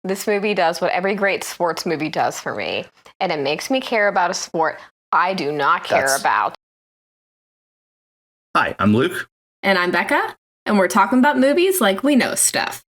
This movie does what every great sports movie does for me, and it makes me care about a sport I do not care about. Hi, I'm Luke. And I'm Becca, and we're talking about movies like we know stuff.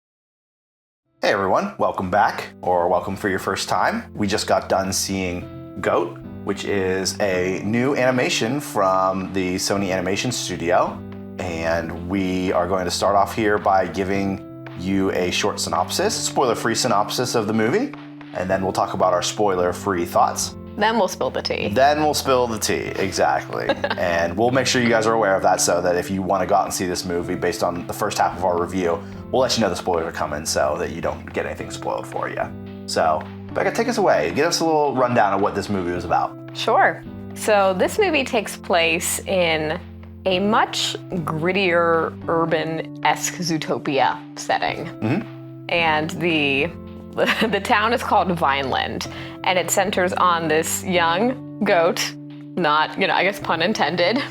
Hey everyone, welcome back, or welcome for your first time. We just got done seeing GOAT, which is a new animation from the Sony Animation studio. And we are going to start off here by giving you a short synopsis, spoiler-free synopsis of the movie. And then we'll talk about our spoiler-free thoughts. Then we'll spill the tea. Exactly. And we'll make sure you guys are aware of that so that if you want to go out and see this movie based on the first half of our review, we'll let you know the spoilers are coming so that you don't get anything spoiled for you. So, Becca, take us away. Give us a little rundown of what this movie was about. Sure. So this movie takes place in a much grittier, urban-esque Zootopia setting. Mm-hmm. And the town is called Vineland, and it centers on this young goat, not, I guess pun intended,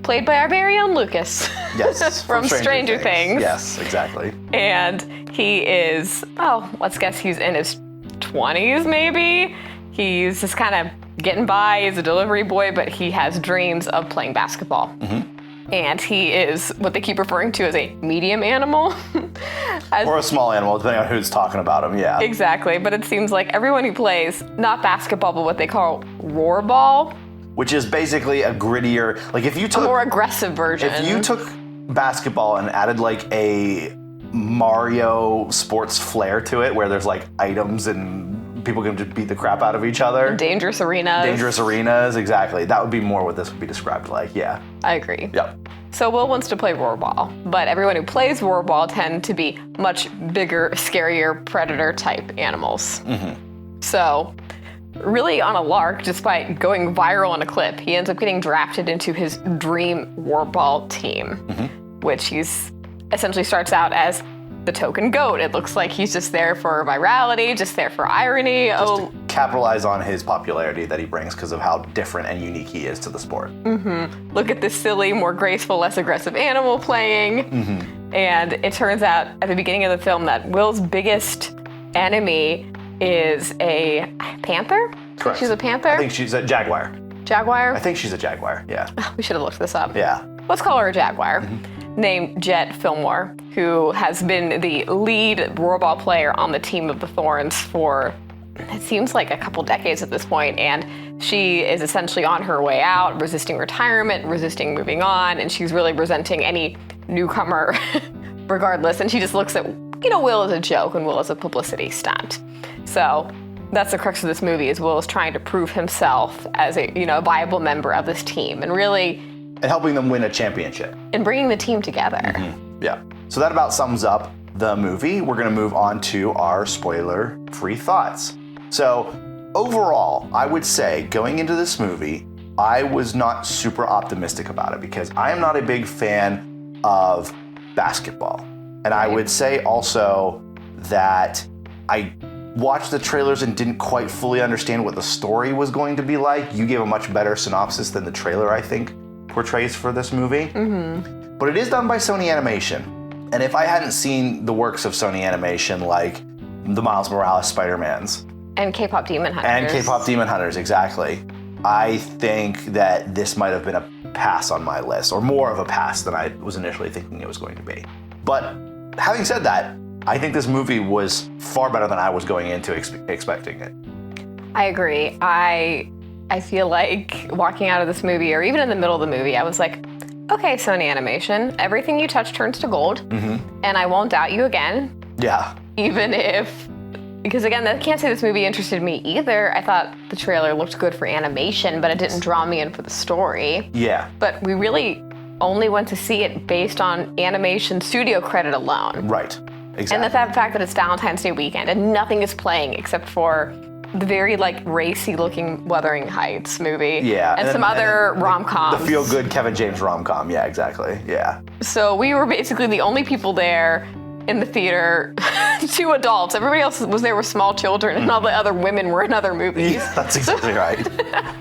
played by our very own Lucas. Yes, from Stranger Things. Yes, exactly. And he is, let's guess he's in his 20s maybe. He's just kind of getting by. He's a delivery boy, but he has dreams of playing basketball. Mm-hmm. And he is what they keep referring to as a medium animal. Or a small animal, depending on who's talking about him, yeah. Exactly, but it seems like everyone who plays, not basketball, but what they call rollerball. Which is basically a grittier, like if you took... a more aggressive version. If you took basketball and added like a Mario sports flair to it, where there's like items and people can just beat the crap out of each other. Dangerous arenas, exactly. That would be more what this would be described like, yeah. I agree. Yep. So Will wants to play rollerball, but everyone who plays rollerball tend to be much bigger, scarier, predator-type animals. Mm-hmm. So, really on a lark, despite going viral on a clip, he ends up getting drafted into his dream rollerball team, which he's essentially starts out as the token goat. It looks like he's just there for virality, just there for irony. Just to capitalize on his popularity that he brings because of how different and unique he is to the sport. Mm-hmm. Look at this silly, more graceful, less aggressive animal playing. Mm-hmm. And it turns out at the beginning of the film that Will's biggest enemy is a panther? Correct. She's a panther? I think she's a jaguar. Jaguar? I think she's a jaguar, yeah. We should have looked this up. Yeah. Let's call her a jaguar. Named Jet Fillmore, who has been the lead rollerball player on the team of the Thorns for, it seems like a couple decades at this point, and she is essentially on her way out, resisting retirement, resisting moving on, and she's really resenting any newcomer regardless, and she just looks at, Will as a joke and Will as a publicity stunt. So that's the crux of this movie, is Will is trying to prove himself as a viable member of this team, and really... And helping them win a championship. And bringing the team together. Mm-hmm. Yeah. So that about sums up the movie. We're going to move on to our spoiler-free thoughts. So overall, I would say going into this movie, I was not super optimistic about it because I am not a big fan of basketball. And I would say also that I watched the trailers and didn't quite fully understand what the story was going to be like. You gave a much better synopsis than the trailer, I think, portrays for this movie. Mm-hmm. But it is done by Sony Animation. And if I hadn't seen the works of Sony Animation, like the Miles Morales Spider-Mans. And K-pop Demon Hunters. Exactly. I think that this might have been a pass on my list, or more of a pass than I was initially thinking it was going to be. But having said that, I think this movie was far better than I was going into expecting it. I agree. I feel like walking out of this movie, or even in the middle of the movie, I was like, okay, Sony Animation, everything you touch turns to gold, and I won't doubt you again. Yeah. Because again, I can't say this movie interested me either. I thought the trailer looked good for animation, but it didn't draw me in for the story. Yeah. But we really only went to see it based on animation studio credit alone. Right, exactly. And the fact that it's Valentine's Day weekend and nothing is playing except for the very racy-looking Wuthering Heights movie. Yeah. And some other rom-coms. The feel-good Kevin James rom-com. Yeah, exactly. Yeah. So we were basically the only people there in the theater, 2 adults. Everybody else was there with small children, and all the other women were in other movies. Yeah, that's exactly right.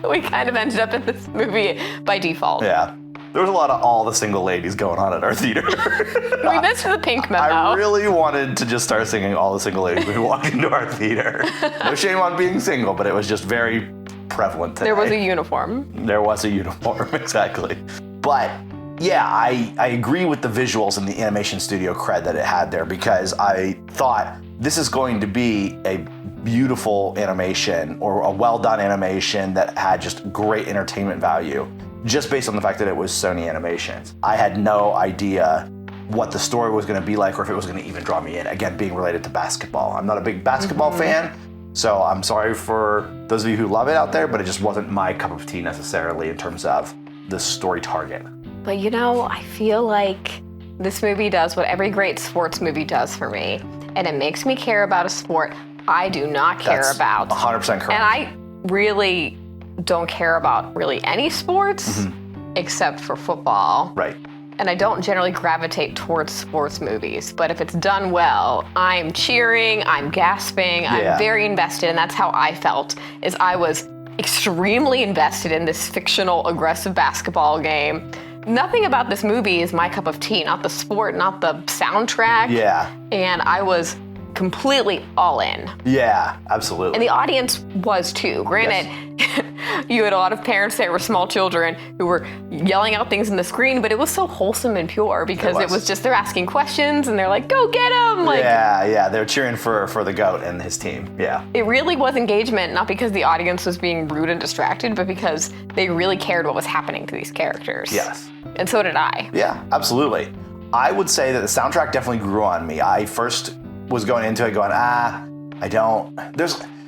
We kind of ended up in this movie by default. Yeah. there was a lot of all the single ladies going on at our theater. We missed the pink memo. I really wanted to just start singing all the single ladies when we walked into our theater. No shame on being single, but it was just very prevalent today. There was a uniform. There was a uniform, exactly. But yeah, I agree with the visuals and the animation studio cred that it had there, because I thought this is going to be a beautiful animation or a well-done animation that had just great entertainment value, just based on the fact that it was Sony Animations. I had no idea what the story was going to be like or if it was going to even draw me in. Again, being related to basketball. I'm not a big basketball fan, so I'm sorry for those of you who love it out there, but it just wasn't my cup of tea necessarily in terms of the story target. But you know, I feel like this movie does what every great sports movie does for me, and it makes me care about a sport I do not care That's about. 100% correct. And I really don't care about really any sports except for football. Right. And I don't generally gravitate towards sports movies, but if it's done well, I'm cheering, I'm gasping, Yeah. I'm very invested, and that's how I felt, is I was extremely invested in this fictional, aggressive basketball game. Nothing about this movie is my cup of tea, not the sport, not the soundtrack. Yeah. And I was completely all in. Yeah, absolutely. And the audience was too. Granted, you had a lot of parents that were small children who were yelling out things in the screen, but it was so wholesome and pure because it was just, they're asking questions and they're like, go get him! Like, yeah, they're cheering for the GOAT and his team, yeah. it really was engagement, not because the audience was being rude and distracted, but because they really cared what was happening to these characters. Yes. And so did I. Yeah, absolutely. I would say that the soundtrack definitely grew on me. I first was going into it going, I don't.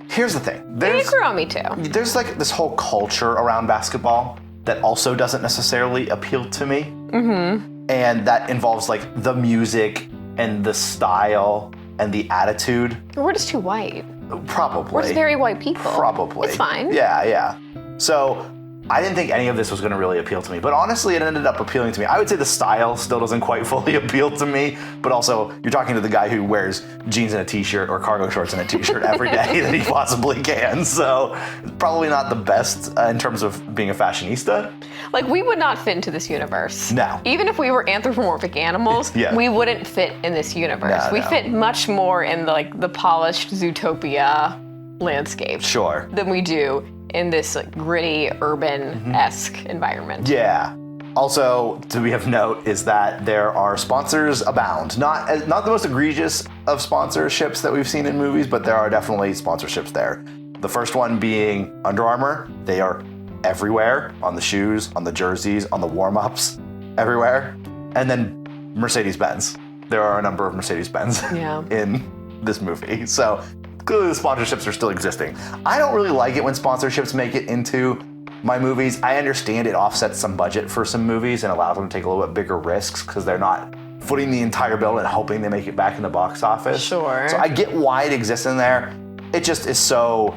Here's the thing. It grew on me too. There's like this whole culture around basketball that also doesn't necessarily appeal to me. Mm-hmm. And that involves like the music and the style and the attitude. We're just too white. Probably. We're just very white people. Probably. It's fine. Yeah. So I didn't think any of this was going to really appeal to me, but honestly, it ended up appealing to me. I would say the style still doesn't quite fully appeal to me, but also you're talking to the guy who wears jeans and a t-shirt or cargo shorts and a t-shirt every day that he possibly can. So probably not the best in terms of being a fashionista. Like, we would not fit into this universe. No. Even if we were anthropomorphic animals, Yeah. we wouldn't fit in this universe. No, we no. fit much more in the polished Zootopia landscape Sure. than we do in this like gritty, urban-esque environment. Yeah. Also, to be of note is that there are sponsors abound. Not the most egregious of sponsorships that we've seen in movies, but there are definitely sponsorships there. The first one being Under Armour. They are everywhere, on the shoes, on the jerseys, on the warm-ups, everywhere. And then Mercedes-Benz. There are a number of Mercedes-Benz in this movie. So clearly the sponsorships are still existing. I don't really like it when sponsorships make it into my movies. I understand it offsets some budget for some movies and allows them to take a little bit bigger risks because they're not footing the entire bill and hoping they make it back in the box office. Sure. So I get why it exists in there. It just is so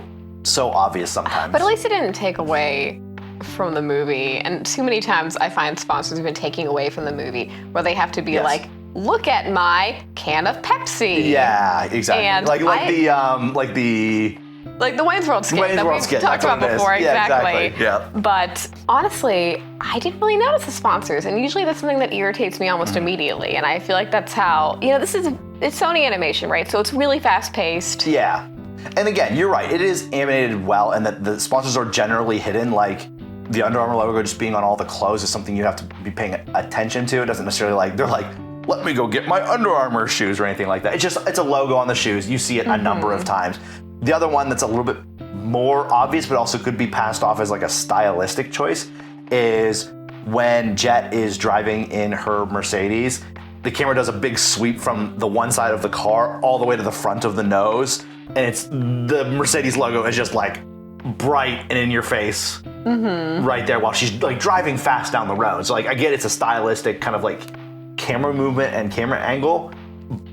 obvious sometimes. But at least it didn't take away from the movie. And too many times I find sponsors have been taking away from the movie where they have to be like, look at my can of Pepsi. Yeah, exactly. And like the Wayne's World skit Wayne's that World we've skit, talked that's what about it is. before. Yeah, Exactly. Yeah. But honestly, I didn't really notice the sponsors, and usually that's something that irritates me almost immediately. And I feel like that's how, it's Sony Animation, right? So it's really fast-paced. Yeah. And again, you're right. It is animated well, and that the sponsors are generally hidden. Like the Under Armour logo just being on all the clothes is something you have to be paying attention to. It doesn't necessarily they're like, let me go get my Under Armour shoes or anything like that. It's a logo on the shoes. You see it a number of times. The other one that's a little bit more obvious, but also could be passed off as like a stylistic choice, is when Jet is driving in her Mercedes. The camera does a big sweep from the one side of the car all the way to the front of the nose, and it's the Mercedes logo is just like bright and in your face right there while she's like driving fast down the road. So like I get it's a stylistic kind of like camera movement and camera angle,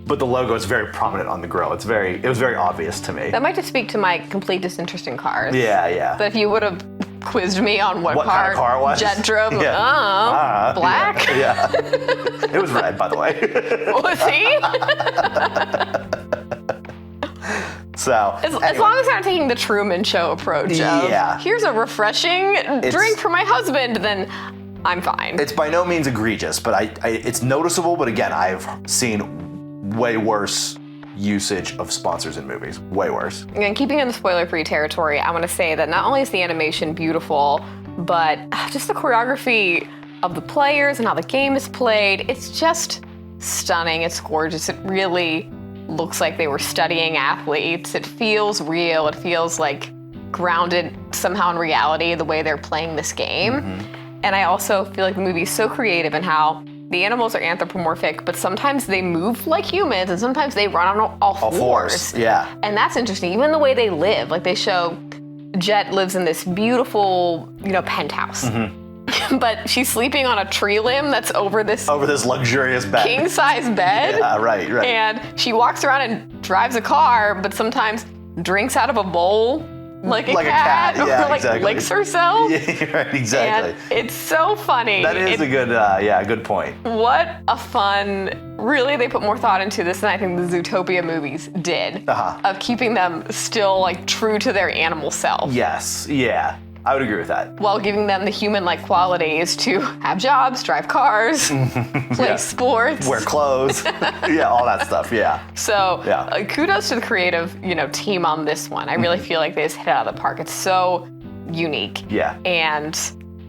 but the logo is very prominent on the grill. It was very obvious to me. That might just speak to my complete disinterest in cars. Yeah. But if you would have quizzed me on what kind of car it was? Jet drove, black? Yeah. It was red, by the way. Was he? So As long as I'm not taking the Truman Show approach of, here's a refreshing drink for my husband, then I'm fine. It's by no means egregious, but it's noticeable. But again, I've seen way worse usage of sponsors in movies. Way worse. And keeping in the spoiler-free territory, I want to say that not only is the animation beautiful, but just the choreography of the players and how the game is played, it's just stunning. It's gorgeous. It really looks like they were studying athletes. It feels real. It feels like grounded somehow in reality, the way they're playing this game. And I also feel like the movie is so creative in how the animals are anthropomorphic, but sometimes they move like humans and sometimes they run on all fours. Yeah. And that's interesting. Even the way they live, like they show Jet lives in this beautiful, penthouse. But she's sleeping on a tree limb that's over this luxurious bed. king-size bed. Yeah, right. And she walks around and drives a car, but sometimes drinks out of a bowl like a cat. Yeah, or like exactly. licks herself. Yeah, right, exactly. And it's so funny. That is a good point. What a fun, really they put more thought into this than I think the Zootopia movies did. Of keeping them still like true to their animal self. Yes, yeah. I would agree with that. While giving them the human-like qualities to have jobs, drive cars, play sports. Wear clothes. Yeah, all that stuff, yeah. So kudos to the creative, team on this one. I really feel like they just hit it out of the park. It's so unique. Yeah. And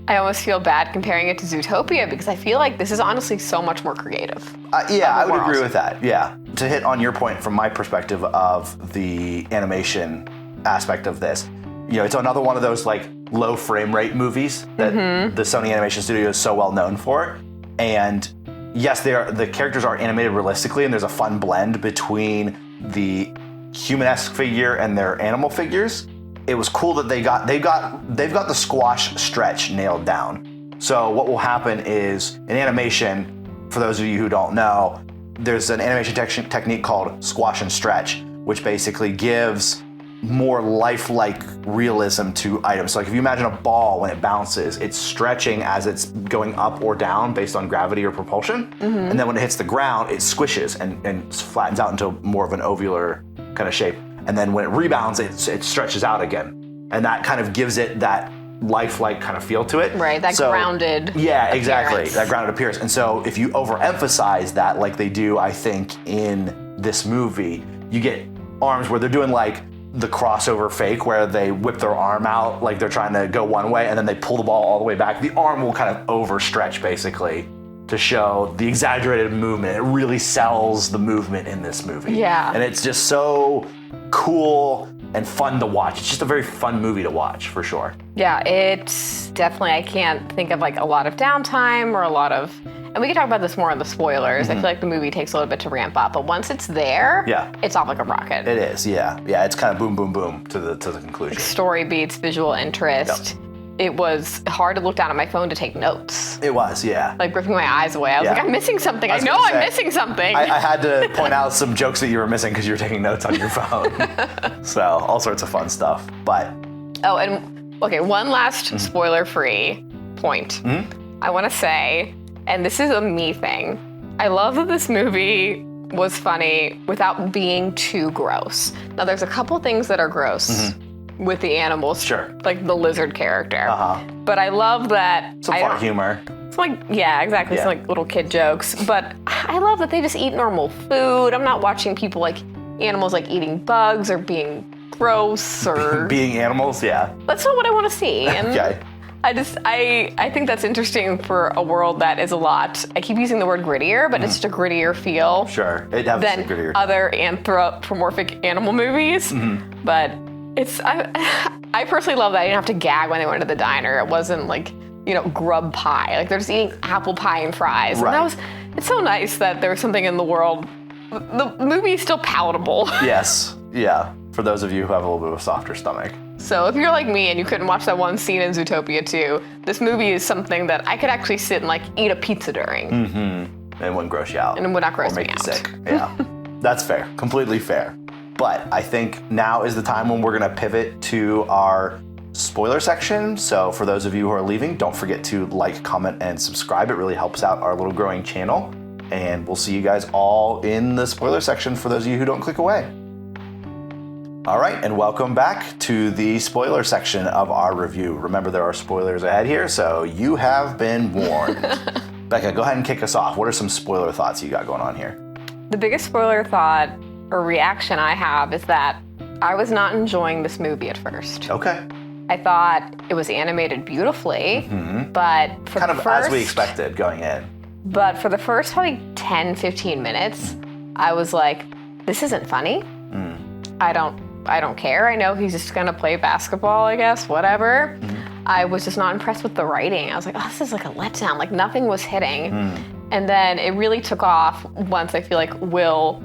I almost feel bad comparing it to Zootopia because I feel like this is honestly so much more creative. I would agree with that, yeah. To hit on your point from my perspective of the animation aspect of this, it's another one of those like low frame rate movies that the Sony Animation Studio is so well known for. And yes, the characters are animated realistically, and there's a fun blend between the human-esque figure and their animal figures. It was cool that they've got the squash stretch nailed down. So what will happen is in animation, for those of you who don't know, there's an animation technique called squash and stretch, which basically gives more lifelike realism to items. So like if you imagine a ball, when it bounces, it's stretching as it's going up or down based on gravity or propulsion. And then when it hits the ground, it squishes and flattens out into more of an ovular kind of shape. And then when it rebounds, it stretches out again. And that kind of gives it that lifelike kind of feel to it. Right, that grounded Yeah, exactly, appearance. that grounded appearance. And so if you overemphasize that like they do, I think, in this movie, you get arms where they're doing like the crossover fake where they whip their arm out like they're trying to go one way and then they pull the ball all the way back. The arm will kind of overstretch basically to show the exaggerated movement. It really sells the movement in this movie. Yeah. And it's just so cool and fun to watch. It's just a very fun movie to watch for sure. Yeah, it's definitely, I can't think of like a lot of downtime or a lot of, and we can talk about this more in the spoilers. I feel like the movie takes a little bit to ramp up, but once it's there, it's off like a rocket. It is, yeah. Yeah, it's kind of boom, boom, boom to the conclusion. Story beats, visual interest. Yep. It was hard to look down at my phone to take notes. It was, yeah. Like ripping my eyes away. I was like, I'm missing something. I know I'm missing something. I had to point out some jokes that you were missing because you were taking notes on your phone. So all sorts of fun stuff. But one last spoiler-free point. I want to say, and this is a me thing, I love that this movie was funny without being too gross. Now there's a couple things that are gross with the animals. Sure. Like the lizard character. But I love that. Some fart humor. It's like, yeah, exactly. It's like little kid jokes. But I love that they just eat normal food. I'm not watching people like animals like eating bugs or being gross or being animals, yeah. That's not what I want to see. And okay. I think that's interesting for a world that is a lot, I keep using the word grittier, but it's just a grittier feel. Sure, it has than a grittier. Other anthropomorphic animal movies. But I personally love that I didn't have to gag when they went to the diner. It wasn't like, grub pie. Like they're just eating apple pie and fries. Right. And it's so nice that there was something in the world. The movie is still palatable. Yes, yeah. For those of you who have a little bit of a softer stomach. So if you're like me and you couldn't watch that one scene in Zootopia 2, this movie is something that I could actually sit and like eat a pizza during. And it wouldn't gross you out. And it would not gross or make me you out. Sick. Yeah, that's fair. Completely fair. But I think now is the time when we're going to pivot to our spoiler section. So for those of you who are leaving, don't forget to like, comment, and subscribe. It really helps out our little growing channel. And we'll see you guys all in the spoiler section for those of you who don't click away. All right, and welcome back to the spoiler section of our review. Remember, there are spoilers ahead here, so you have been warned. Becca, go ahead and kick us off. What are some spoiler thoughts you got going on here? The biggest spoiler thought or reaction I have is that I was not enjoying this movie at first. Okay. I thought it was animated beautifully, but for Kind the of first, as we expected going in. But for the first probably 10, 15 minutes, I was like, this isn't funny. I don't care. I know he's just gonna play basketball, I guess, whatever. I was just not impressed with the writing. I was like, oh, this is like a letdown. Like nothing was hitting. And then it really took off once I feel like Will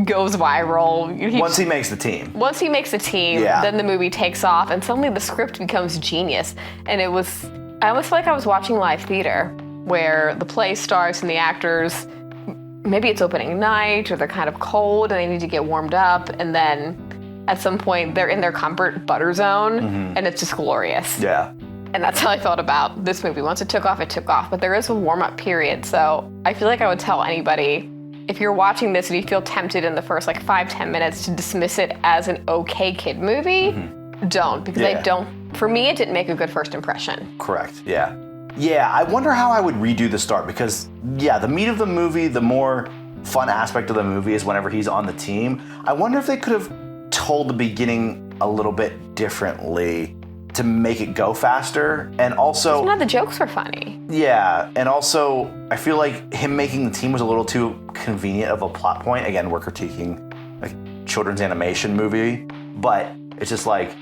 goes viral. Once he makes the team. Once he makes the team, then the movie takes off and suddenly the script becomes genius. And I almost feel like I was watching live theater where the play starts and the actors, maybe it's opening night or they're kind of cold and they need to get warmed up. And then at some point they're in their comfort butter zone and it's just glorious. Yeah. And that's how I felt about this movie. Once it took off, it took off. But there is a warm-up period. So I feel like I would tell anybody, if you're watching this and you feel tempted in the first 5-10 minutes to dismiss it as an okay kid movie, don't. Because for me, it didn't make a good first impression. Correct, yeah. Yeah, I wonder how I would redo the start because, the meat of the movie, the more fun aspect of the movie is whenever he's on the team. I wonder if they could have told the beginning a little bit differently to make it go faster. And also, none of the jokes were funny. Yeah, and also I feel like him making the team was a little too convenient of a plot point. Again, we're critiquing a children's animation movie, but it's just like,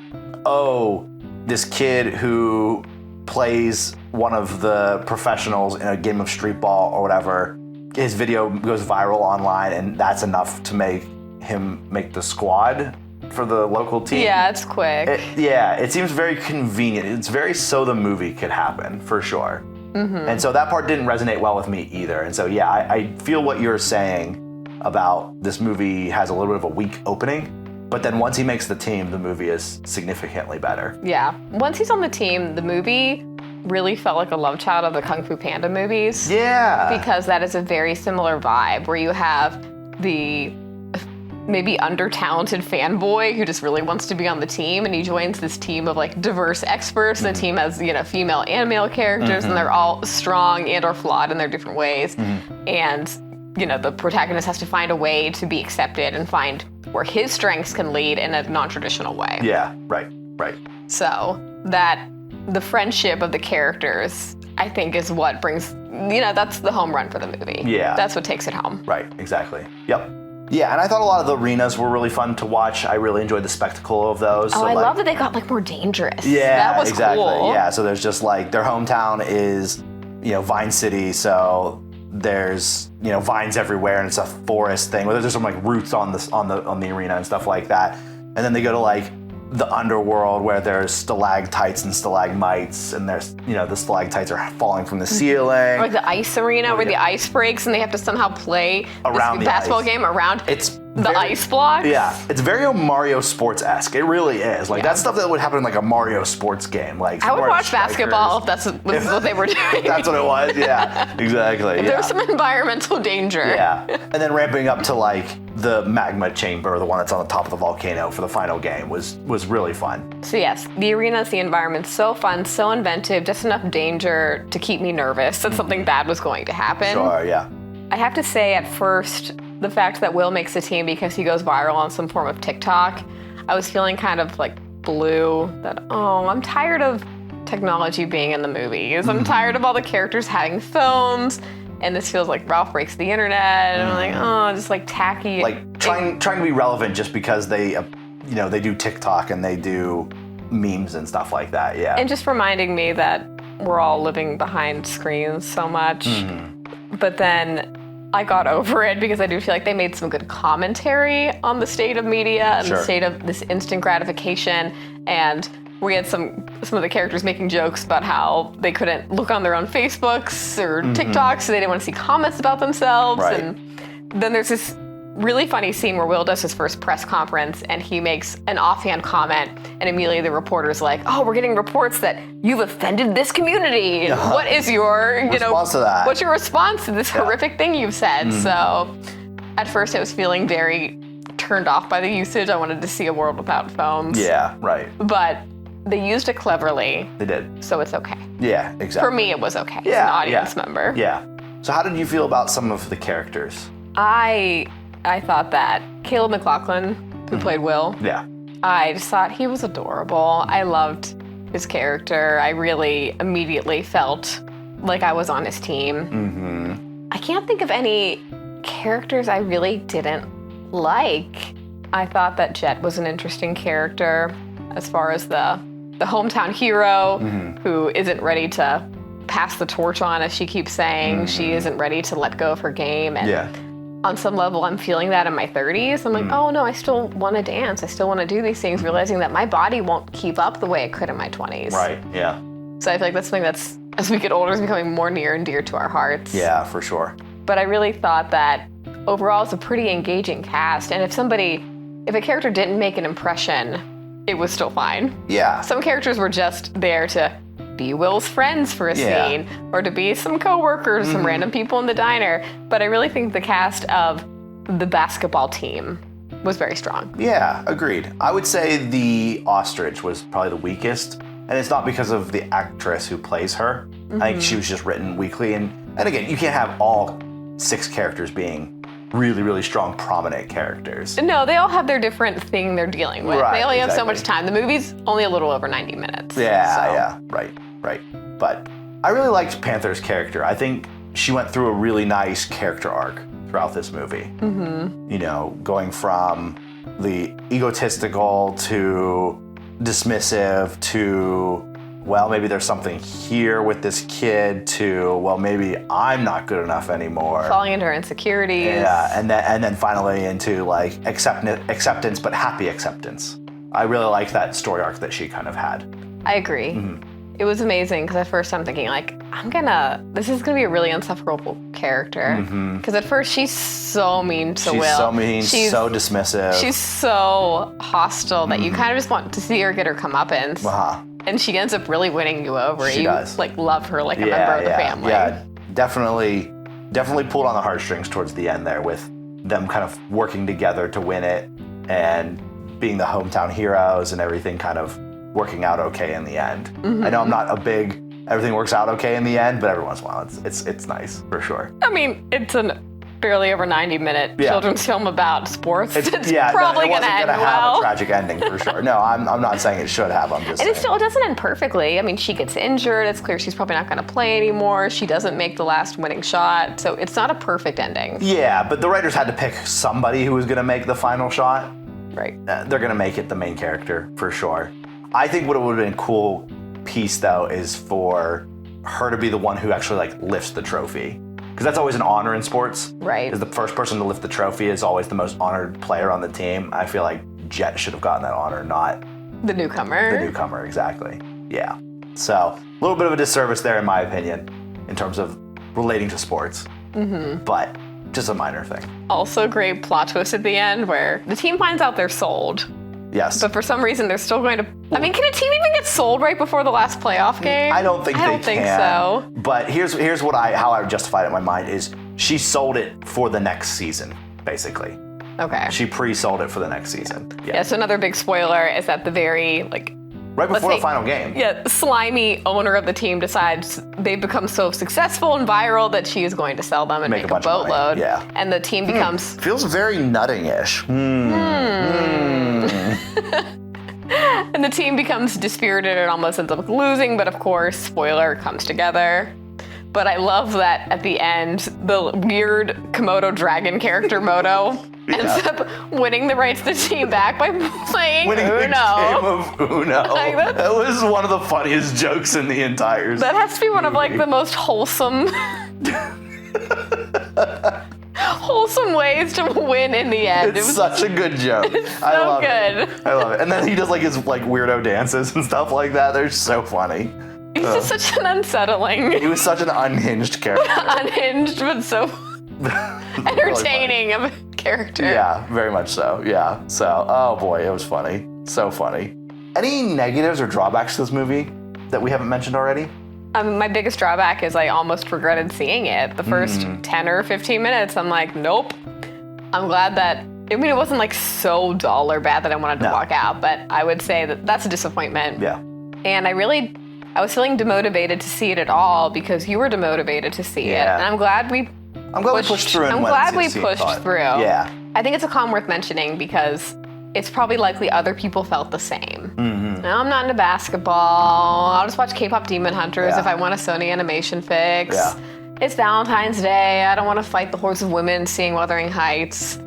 oh, this kid who plays one of the professionals in a game of street ball or whatever, his video goes viral online and that's enough to make him make the squad for the local team. Yeah, it's quick. It seems very convenient. It's very so the movie could happen, for sure. And so that part didn't resonate well with me either. And so, I feel what you're saying about this movie has a little bit of a weak opening, but then once he makes the team, the movie is significantly better. Yeah. Once he's on the team, the movie really felt like a love child of the Kung Fu Panda movies. Yeah. Because that is a very similar vibe where you have the maybe under-talented fanboy who just really wants to be on the team, and he joins this team of diverse experts. The team has female and male characters, and they're all strong and or flawed in their different ways. And the protagonist has to find a way to be accepted and find where his strengths can lead in a non-traditional way. Yeah, right. So that the friendship of the characters, I think, is what brings, that's the home run for the movie. Yeah. That's what takes it home. Right, exactly. Yep. Yeah, and I thought a lot of the arenas were really fun to watch. I really enjoyed the spectacle of those. Oh, I love that they got more dangerous. Yeah, that was exactly. cool. Yeah, so there's just their hometown is, Vine City, so there's vines everywhere and it's a forest thing. There's some roots on the arena and stuff like that. And then they go to the underworld where there's stalactites and stalagmites, and there's the stalactites are falling from the ceiling. Or the ice arena where the ice breaks and they have to somehow play around this basketball game around the ice blocks. Yeah, it's very Mario Sports-esque. It really is. That's stuff that would happen in a Mario sports game. I would watch basketball if that's what they were doing. That's what it was. Yeah, exactly. If there was some environmental danger. Yeah, and then ramping up to the magma chamber, the one that's on the top of the volcano for the final game was really fun. So yes, the arenas, the environment, so fun, so inventive, just enough danger to keep me nervous that something bad was going to happen. Sure, yeah. I have to say at first, the fact that Will makes the team because he goes viral on some form of TikTok, I was feeling kind of blue that, I'm tired of technology being in the movies. I'm tired of all the characters having phones. And this feels like Ralph Breaks the Internet. And I'm just tacky. Trying to be relevant just because they, they do TikTok and they do memes and stuff like that. Yeah. And just reminding me that we're all living behind screens so much. But then I got over it because I do feel like they made some good commentary on the state of media and the state of this instant gratification. And we had some of the characters making jokes about how they couldn't look on their own Facebooks or TikToks, so they didn't want to see comments about themselves. Right. And then there's this really funny scene where Will does his first press conference and he makes an offhand comment, and immediately the reporter's like, we're getting reports that you've offended this community. What is your response to that? What's your response to this horrific thing you've said? So at first I was feeling very turned off by the usage. I wanted to see a world without phones. Yeah, right. But they used it cleverly. They did. So it's okay. Yeah, exactly. For me, it was okay as Yeah, an audience yeah. member. Yeah. So how did you feel about some of the characters? I thought that Caleb McLaughlin, who played Will, Yeah. I just thought he was adorable. I loved his character. I really immediately felt like I was on his team. Mm-hmm. I can't think of any characters I really didn't like. I thought that Jet was an interesting character as far as the hometown hero who isn't ready to pass the torch on, as she keeps saying. She isn't ready to let go of her game. And Yeah. on some level, I'm feeling that in my 30s. I'm like, oh no, I still want to dance. I still want to do these things, realizing that my body won't keep up the way it could in my 20s. Right, yeah. So I feel like that's something that's, as we get older, is becoming more near and dear to our hearts. Yeah, for sure. But I really thought that overall it's a pretty engaging cast. And if a character didn't make an impression, it was still fine. Yeah. Some characters were just there to be Will's friends for a Yeah. scene, or to be some coworkers, some random people in the diner. But I really think the cast of the basketball team was very strong. Yeah, agreed. I would say the ostrich was probably the weakest, and it's not because of the actress who plays her. I think she was just written weakly, and again, you can't have all 6 characters being really, really strong, prominent characters. No, they all have their different thing they're dealing with. Right, They only have so exactly. much time. The movie's only a little over 90 minutes. Yeah, so. yeah, right. But I really liked Panther's character. I think she went through a really nice character arc throughout this movie. Mm-hmm. You know, going from the egotistical to dismissive to, well, maybe there's something here with this kid to, well, maybe I'm not good enough anymore. Falling into her insecurities. Yeah, and then finally into like acceptance, but happy acceptance. I really liked that story arc that she kind of had. I agree. It was amazing because at first I'm thinking like, this is gonna be a really insufferable character. Because at first she's so mean to Will. She's so mean, so dismissive. She's so hostile that you kind of just want to see her get her comeuppance. Uh-huh. And she ends up really winning you over. She you does. like love her like a member of the family. Yeah, definitely pulled on the heartstrings towards the end there with them kind of working together to win it and being the hometown heroes and everything kind of working out okay in the end. I know I'm not a big everything works out okay in the end, but every once in a while it's nice for sure. I mean, it's a barely over 90-minute children's film about sports. It's probably going to end have well. a tragic ending for sure. No, I'm not saying it should have. I'm just And saying. it doesn't end perfectly. I mean, she gets injured. It's clear she's probably not going to play anymore. She doesn't make the last winning shot. So it's not a perfect ending. Yeah, but the writers had to pick somebody who was going to make the final shot. Right. They're going to make it the main character for sure. I think what would have been a cool piece though is for her to be the one who actually like lifts the trophy. Because that's always an honor in sports. Right. Because the first person to lift the trophy is always the most honored player on the team. I feel like Jet should have gotten that honor, not The newcomer. the newcomer, exactly. Yeah. So, a little bit of a disservice there, in my opinion, in terms of relating to sports. But just a minor thing. Also, great plot twist at the end where the team finds out they're sold. Yes. But for some reason, they're still going to. I mean, can a team even get sold right before the last playoff game? I don't think I don't they think can. so. But here's how I justified it in my mind is she sold it for the next season, basically. Okay. She pre-sold it for the next season. Yeah, so another big spoiler is that the very, Right before say- the final game. slimy owner of the team decides they've become so successful and viral that she is going to sell them and Make make a a bunch of money. boatload. Yeah. And the team becomes. Feels very nutting-ish. And the team becomes dispirited and almost ends up losing, but of course, spoiler, comes together. But I love that at the end, the weird Komodo dragon character Moto ends up winning the rights to the team back by playing Winning the Uno. game of Uno. Like, that's- that was one of the funniest jokes in the entire That has to be one of the most wholesome ways to win in the end. It's such a good joke. I love good. it. I love it. And then he does his weirdo dances and stuff like that. They're so funny. He's just such an unsettling, He was such an unhinged character. unhinged, but so entertaining of a character. Yeah, very much so. Yeah. So, oh boy, it was funny. So funny. Any negatives or drawbacks to this movie that we haven't mentioned already? My biggest drawback is I almost regretted seeing it. The first 10 or 15 minutes, I'm like, nope. I'm glad that I mean, it wasn't like so dull or bad that I wanted to No. walk out, but I would say that that's a disappointment. Yeah. And I was feeling demotivated to see it at all because you were demotivated to see it. Yeah. And I'm glad we pushed through. I'm glad we pushed through. Yeah. I think it's a con worth mentioning because it's probably likely other people felt the same. Mm-hmm. Now, I'm not into basketball. I'll just watch K-pop Demon Hunters Yeah. if I want a Sony Animation fix. Yeah. It's Valentine's Day. I don't want to fight the hordes of women seeing Wuthering Heights.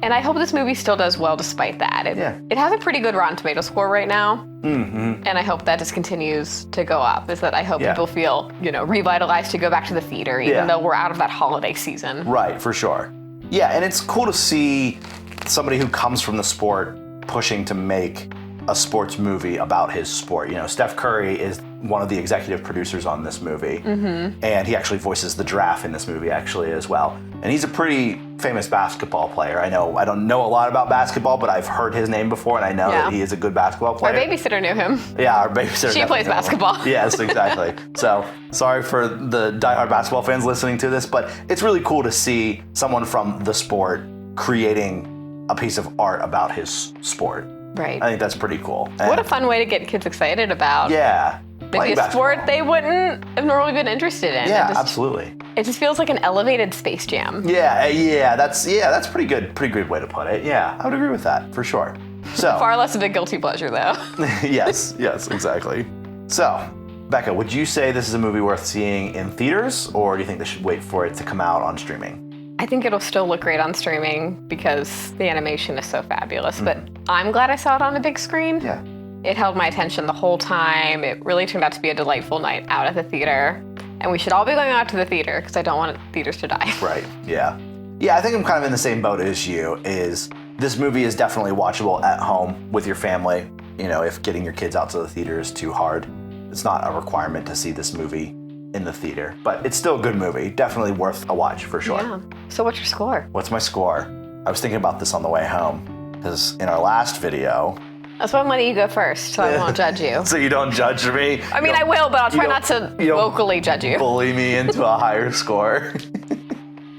And I hope this movie still does well despite that. It has a pretty good Rotten Tomato score right now. Mm-hmm. And I hope that just continues to go up. Is that I hope Yeah. people feel, revitalized to go back to the theater, even though we're out of that holiday season. Right, for sure. Yeah, and it's cool to see somebody who comes from the sport pushing to make a sports movie about his sport. Steph Curry is one of the executive producers on this movie, and he actually voices the giraffe in this movie actually as well. And he's a pretty famous basketball player. I don't know a lot about basketball, but I've heard his name before, and I know that he is a good basketball player. Our babysitter knew him. Yeah, our babysitter. She plays basketball. Yes, exactly. So sorry for the diehard basketball fans listening to this, but it's really cool to see someone from the sport creating a piece of art about his sport. Right. I think that's pretty cool. What a fun way to get kids excited about. Yeah. Maybe a sport they wouldn't have normally been interested in. Yeah, absolutely. It just feels like an elevated Space Jam. Yeah, that's pretty good. Pretty good way to put it. Yeah, I would agree with that for sure. So Far less of a guilty pleasure, though. yes, exactly. So, Becca, would you say this is a movie worth seeing in theaters, or do you think they should wait for it to come out on streaming? I think it'll still look great on streaming because the animation is so fabulous. But I'm glad I saw it on the big screen. Yeah. It held my attention the whole time. It really turned out to be a delightful night out at the theater. And we should all be going out to the theater because I don't want theaters to die. Right, yeah. Yeah, I think I'm kind of in the same boat as you, is this movie is definitely watchable at home with your family. If getting your kids out to the theater is too hard, it's not a requirement to see this movie in the theater. But it's still a good movie, definitely worth a watch for sure. Yeah. So what's your score? What's my score? I was thinking about this on the way home, because in our last video... That's why I'm letting you go first, so I won't judge you. So you don't judge me? I mean, I will, but I'll try not to vocally judge you. Bully me into a higher score.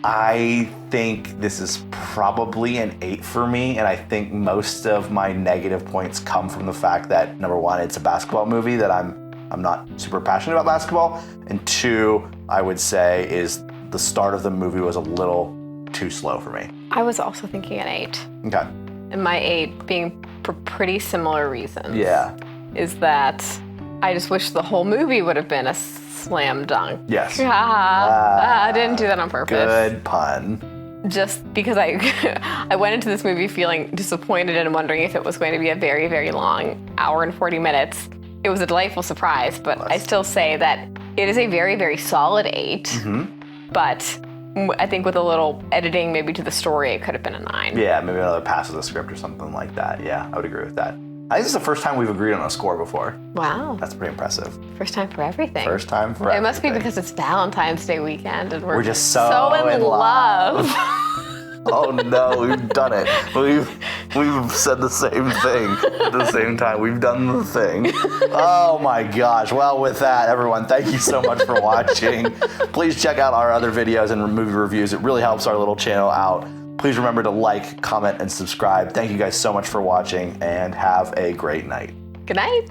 I think this is probably an 8 for me, and I think most of my negative points come from the fact that, number one, it's a basketball movie that I'm not super passionate about basketball, and two, I would say, is the start of the movie was a little too slow for me. I was also thinking an 8. Okay. And my 8 being for pretty similar reasons. Yeah. Is that I just wish the whole movie would have been a slam dunk. Yes. I didn't do that on purpose. Good pun. Just because I went into this movie feeling disappointed and wondering if it was going to be a very, very long hour and 40 minutes. It was a delightful surprise, but I still say that it is a very, very solid 8. But I think with a little editing maybe to the story, it could have been a 9. Yeah, maybe another pass of the script or something like that. Yeah, I would agree with that. I think this is the first time we've agreed on a score before. Wow. That's pretty impressive. First time for everything. First time for everything. It must be because it's Valentine's Day weekend and we're just so in love. Oh no, we've done it. We've said the same thing at the same time. We've done the thing. Oh my gosh. Well, with that, everyone, thank you so much for watching. Please check out our other videos and movie reviews. It really helps our little channel out. Please remember to like, comment, and subscribe. Thank you guys so much for watching, and have a great night. Good night.